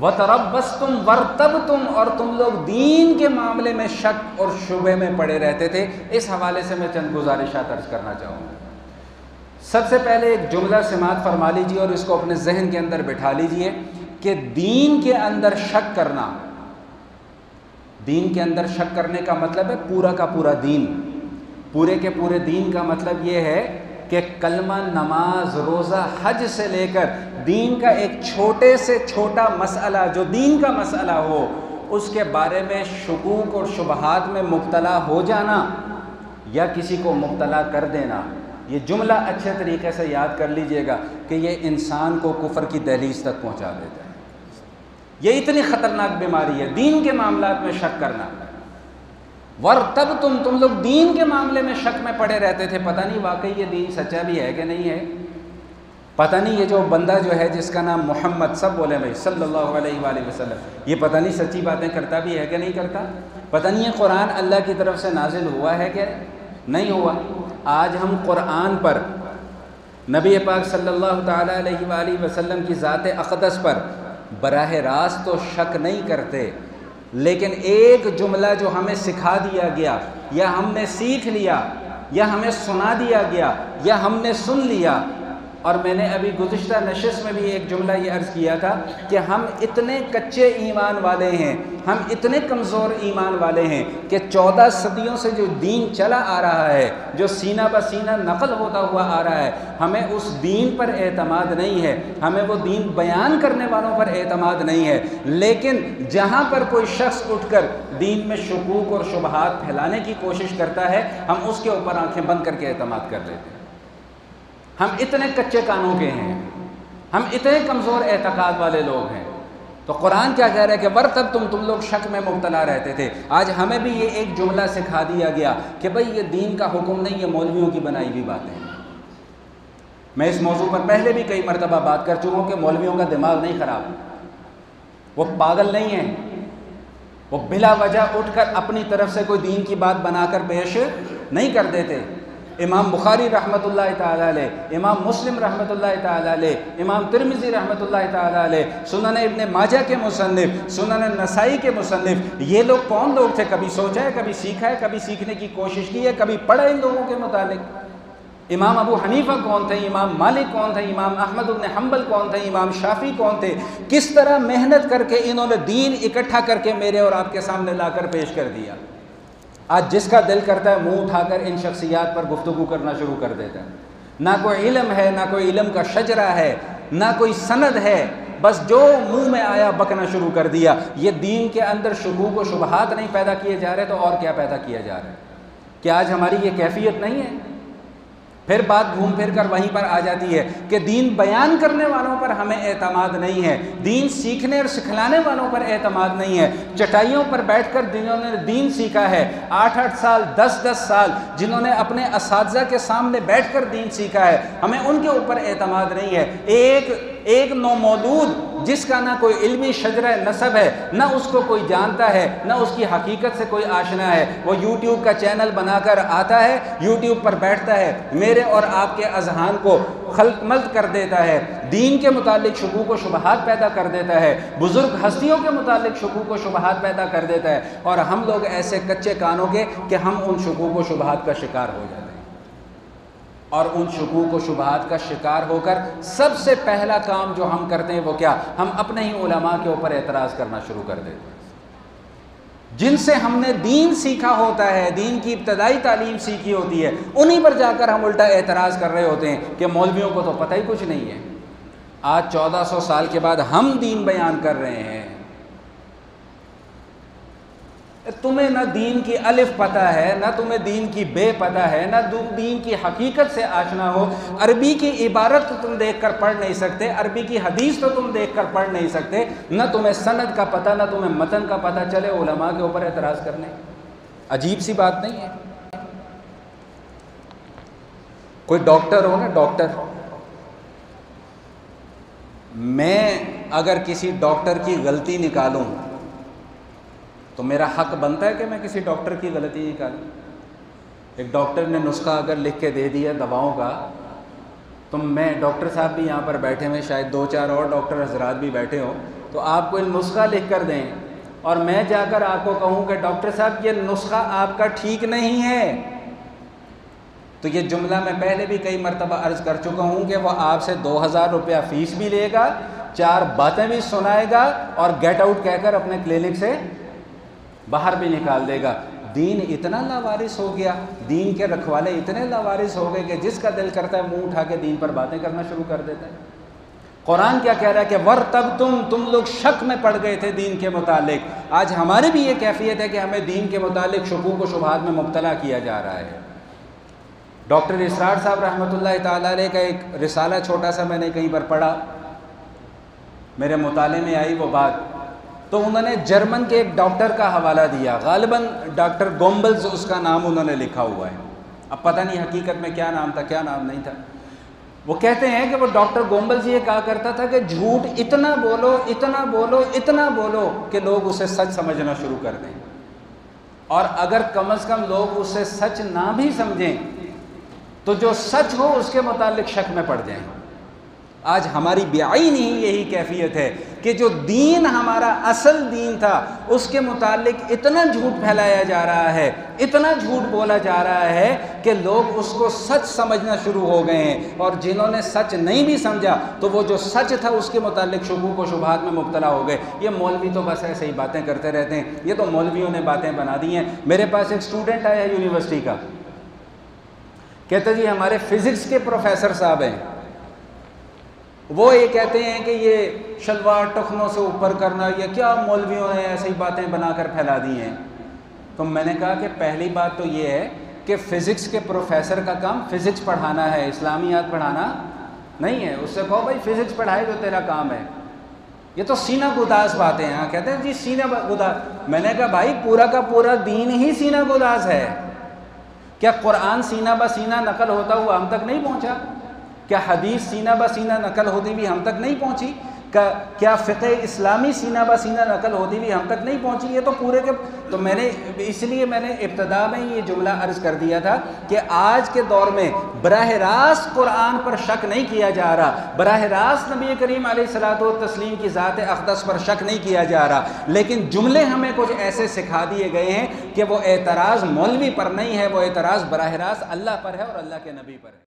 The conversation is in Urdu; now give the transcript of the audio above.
وَتَرَبَّصْتُمْ وَارْتَبْتُمْ، اور تم لوگ دین کے معاملے میں شک اور شبے میں پڑے رہتے تھے۔ اس حوالے سے میں چند گزارشات عرض کرنا چاہوں گا۔ سب سے پہلے ایک جملہ سماعت فرما لیجیے اور اس کو اپنے ذہن کے اندر بٹھا لیجیے کہ دین کے اندر شک کرنا، دین کے اندر شک کرنے کا مطلب ہے پورا کا پورا دین۔ پورے کے پورے دین کا مطلب یہ ہے کہ کلمہ، نماز، روزہ، حج سے لے کر دین کا ایک چھوٹے سے چھوٹا مسئلہ جو دین کا مسئلہ ہو، اس کے بارے میں شکوک اور شبہات میں مبتلا ہو جانا یا کسی کو مبتلا کر دینا۔ یہ جملہ اچھے طریقے سے یاد کر لیجئے گا کہ یہ انسان کو کفر کی دہلیز تک پہنچا دیتا ہے۔ یہ اتنی خطرناک بیماری ہے دین کے معاملات میں شک کرنا۔ وَارْتَبْتُمْ، تم لوگ دین کے معاملے میں شک میں پڑے رہتے تھے، پتہ نہیں واقعی یہ دین سچا بھی ہے کہ نہیں ہے، پتہ نہیں یہ جو بندہ جو ہے جس کا نام محمد، سب بولے بھائی صلی اللہ علیہ وآلہ وسلم، یہ پتہ نہیں سچی باتیں کرتا بھی ہے کہ نہیں کرتا، پتہ نہیں یہ قرآن اللہ کی طرف سے نازل ہوا ہے کہ نہیں ہوا۔ آج ہم قرآن پر، نبی پاک صلی اللہ تعالیٰ علیہ وآلہ وسلم کی ذات اقدس پر براہ راست تو شک نہیں کرتے، لیکن ایک جملہ جو ہمیں سکھا دیا گیا یا ہم نے سیکھ لیا یا ہمیں سنا دیا گیا یا ہم نے سن لیا، اور میں نے ابھی گزشتہ نشست میں بھی ایک جملہ یہ عرض کیا تھا کہ ہم اتنے کچے ایمان والے ہیں، ہم اتنے کمزور ایمان والے ہیں کہ 14 صدیوں سے جو دین چلا آ رہا ہے، جو سینہ بہ سینہ نقل ہوتا ہوا آ رہا ہے، ہمیں اس دین پر اعتماد نہیں ہے، ہمیں وہ دین بیان کرنے والوں پر اعتماد نہیں ہے، لیکن جہاں پر کوئی شخص اٹھ کر دین میں شکوک اور شبہات پھیلانے کی کوشش کرتا ہے، ہم اس کے اوپر آنکھیں بند کر کے اعتماد کر لیتے ہیں۔ ہم اتنے کچے کانوں کے ہیں، ہم اتنے کمزور اعتقاد والے لوگ ہیں۔ تو قرآن کیا کہہ رہا ہے کہ وَارْتَبْتُمْ، تم لوگ شک میں مبتلا رہتے تھے۔ آج ہمیں بھی یہ ایک جملہ سکھا دیا گیا کہ بھئی یہ دین کا حکم نہیں، یہ مولویوں کی بنائی ہوئی باتیں ہیں۔ میں اس موضوع پر پہلے بھی کئی مرتبہ بات کر چکا ہوں کہ مولویوں کا دماغ نہیں خراب، وہ پاگل نہیں ہیں، وہ بلا وجہ اٹھ کر اپنی طرف سے کوئی دین کی بات بنا کر پیش نہیں کر دیتے۔ امام بخاری رحمۃ اللہ تعالیٰ علیہ، امام مسلم رحمۃ اللہ تعالیٰ علیہ، امام ترمذی رحمۃ اللہ تعالیٰ علیہ، سنن ابن ماجہ کے مصنف، سنن نسائی کے مصنف، یہ لوگ کون لوگ تھے؟ کبھی سوچا ہے، کبھی سیکھا ہے، کبھی سیکھنے کی کوشش کی ہے، کبھی پڑھا ان لوگوں کے متعلق؟ امام ابو حنیفہ کون تھے؟ امام مالک کون تھے؟ امام احمد بن حنبل کون تھے؟ امام شافعی کون تھے؟ کس طرح محنت کر کے انہوں نے دین اکٹھا کر کے میرے اور آپ کے سامنے لا کر پیش کر دیا۔ آج جس کا دل کرتا ہے منہ اٹھا کر ان شخصیات پر گفتگو کرنا شروع کر دیتا ہے۔ نہ کوئی علم ہے، نہ کوئی علم کا شجرہ ہے، نہ کوئی سند ہے، بس جو منہ میں آیا بکنا شروع کر دیا۔ یہ دین کے اندر شکوک و شبہات نہیں پیدا کیے جا رہے تو اور کیا پیدا کیا جا رہا ہے؟ کہ آج ہماری یہ کیفیت نہیں ہے؟ پھر بات گھوم پھر کر وہیں پر آ جاتی ہے کہ دین بیان کرنے والوں پر ہمیں اعتماد نہیں ہے، دین سیکھنے اور سکھلانے والوں پر اعتماد نہیں ہے۔ چٹائیوں پر بیٹھ کر جنہوں نے دین سیکھا ہے، 8-8 سال 10-10 سال جنہوں نے اپنے اساتذہ کے سامنے بیٹھ کر دین سیکھا ہے، ہمیں ان کے اوپر اعتماد نہیں ہے۔ ایک نومولود جس کا نہ کوئی علمی شجرہ نسب ہے، نہ اس کو کوئی جانتا ہے، نہ اس کی حقیقت سے کوئی آشنا ہے، وہ یوٹیوب کا چینل بنا کر آتا ہے، یوٹیوب پر بیٹھتا ہے، میرے اور آپ کے اذہان کو خلط ملط کر دیتا ہے، دین کے متعلق شکوک و شبہات پیدا کر دیتا ہے، بزرگ ہستیوں کے متعلق شکوک و شبہات پیدا کر دیتا ہے، اور ہم لوگ ایسے کچے کانوں کے کہ ہم ان شکوک و شبہات کا شکار ہو جاتے ہیں۔ اور ان شکوک و شبہات کا شکار ہو کر سب سے پہلا کام جو ہم کرتے ہیں وہ کیا؟ ہم اپنے ہی علماء کے اوپر اعتراض کرنا شروع کر دیتے ہیں، جن سے ہم نے دین سیکھا ہوتا ہے، دین کی ابتدائی تعلیم سیکھی ہوتی ہے، انہی پر جا کر ہم الٹا اعتراض کر رہے ہوتے ہیں کہ مولویوں کو تو پتہ ہی کچھ نہیں ہے۔ آج 1400 سال کے بعد ہم دین بیان کر رہے ہیں، تمہیں نہ دین کی الف پتہ ہے، نہ تمہیں دین کی بے پتہ ہے، نہ دین کی حقیقت سے آشنا ہو۔ عربی کی عبارت تو تم دیکھ کر پڑھ نہیں سکتے، عربی کی حدیث تو تم دیکھ کر پڑھ نہیں سکتے، نہ تمہیں سند کا پتہ، نہ تمہیں متن کا پتہ، چلے علماء کے اوپر اعتراض کرنے۔ عجیب سی بات نہیں ہے؟ کوئی ڈاکٹر ہو نا، ڈاکٹر، میں اگر کسی ڈاکٹر کی غلطی نکالوں تو میرا حق بنتا ہے کہ میں کسی ڈاکٹر کی غلطی نکالوں۔ ایک ڈاکٹر نے نسخہ اگر لکھ کے دے دیا دواؤں کا، تو میں ڈاکٹر صاحب بھی یہاں پر بیٹھے ہوئے، شاید 2-4 اور ڈاکٹر حضرات بھی بیٹھے ہوں، تو آپ کو ایک نسخہ لکھ کر دیں اور میں جا کر آپ کو کہوں کہ ڈاکٹر صاحب یہ نسخہ آپ کا ٹھیک نہیں ہے، تو یہ جملہ میں پہلے بھی کئی مرتبہ عرض کر چکا ہوں کہ وہ آپ سے 2000 روپیہ فیس بھی لے گا، 4 باتیں بھی سنائے گا اور گیٹ آؤٹ کہہ کر اپنے کلینک سے باہر بھی نکال دے گا۔ دین اتنا لاوارث ہو گیا، دین کے رکھوالے اتنے لاوارث ہو گئے کہ جس کا دل کرتا ہے منہ اٹھا کے دین پر باتیں کرنا شروع کر دیتا ہے۔ قرآن کیا کہہ رہا ہے کہ وَارْتَبْتُمْ، تم لوگ شک میں پڑ گئے تھے دین کے متعلق۔ آج ہماری بھی یہ کیفیت ہے کہ ہمیں دین کے متعلق شکوک و شبہات میں مبتلا کیا جا رہا ہے۔ ڈاکٹر اسرار صاحب رحمۃ اللہ تعالیٰ علیہ کا ایک رسالہ چھوٹا سا میں نے کہیں پر پڑھا، میرے مطالعے میں آئی وہ بات، تو انہوں نے جرمن کے ایک ڈاکٹر کا حوالہ دیا، غالباً ڈاکٹر گومبلز اس کا نام انہوں نے لکھا ہوا ہے، اب پتہ نہیں حقیقت میں کیا نام تھا کیا نام نہیں تھا۔ وہ کہتے ہیں کہ وہ ڈاکٹر گومبلز یہ کہا کرتا تھا کہ جھوٹ اتنا بولو اتنا بولو اتنا بولو کہ لوگ اسے سچ سمجھنا شروع کر دیں، اور اگر کم از کم لوگ اسے سچ نہ بھی سمجھیں تو جو سچ ہو اس کے متعلق شک میں پڑ جائیں۔ آج ہماری بعینی یہی کیفیت ہے کہ جو دین ہمارا اصل دین تھا اس کے متعلق اتنا جھوٹ پھیلایا جا رہا ہے، اتنا جھوٹ بولا جا رہا ہے کہ لوگ اس کو سچ سمجھنا شروع ہو گئے ہیں، اور جنہوں نے سچ نہیں بھی سمجھا تو وہ جو سچ تھا اس کے متعلق شکوک و شبہات میں مبتلا ہو گئے۔ یہ مولوی تو بس ایسے ہی باتیں کرتے رہتے ہیں، یہ تو مولویوں نے باتیں بنا دی ہیں۔ میرے پاس ایک اسٹوڈنٹ آیا یونیورسٹی کا، کہتے جی ہمارے فزکس کے پروفیسر صاحب ہیں، وہ یہ کہتے ہیں کہ یہ شلوار ٹخنوں سے اوپر کرنا یہ کیا مولویوں نے ایسی باتیں بنا کر پھیلا دی ہیں۔ تو میں نے کہا کہ پہلی بات تو یہ ہے کہ فزکس کے پروفیسر کا کام فزکس پڑھانا ہے، اسلامیات پڑھانا نہیں ہے۔ اس سے کہو بھائی فزکس پڑھائے جو تیرا کام ہے، یہ تو سینہ گداز باتیں ہیں۔ کہتے ہیں جی سینہ گداز، میں نے کہا بھائی پورا کا پورا دین ہی سینہ گداز ہے۔ کیا قرآن سینہ بہ سینہ نقل ہوتا ہوا ہم تک نہیں پہنچا؟ کیا حدیث سینہ بہ سینہ نقل ہوتی بھی ہم تک نہیں پہنچی؟ کیا فقہ اسلامی سینہ بہ سینہ نقل ہوتی بھی ہم تک نہیں پہنچی؟ یہ تو پورے کے تو میں نے اس لیے میں نے ابتدا میں یہ جملہ عرض کر دیا تھا کہ آج کے دور میں براہ راست قرآن پر شک نہیں کیا جا رہا، براہ راست نبی کریم علیہ الصلوۃ والتسلیم کی ذات اقدس پر شک نہیں کیا جا رہا، لیکن جملے ہمیں کچھ ایسے سکھا دیے گئے ہیں کہ وہ اعتراض مولوی پر نہیں ہے، وہ اعتراض براہ راست اللہ پر ہے اور اللہ کے نبی پر ہے۔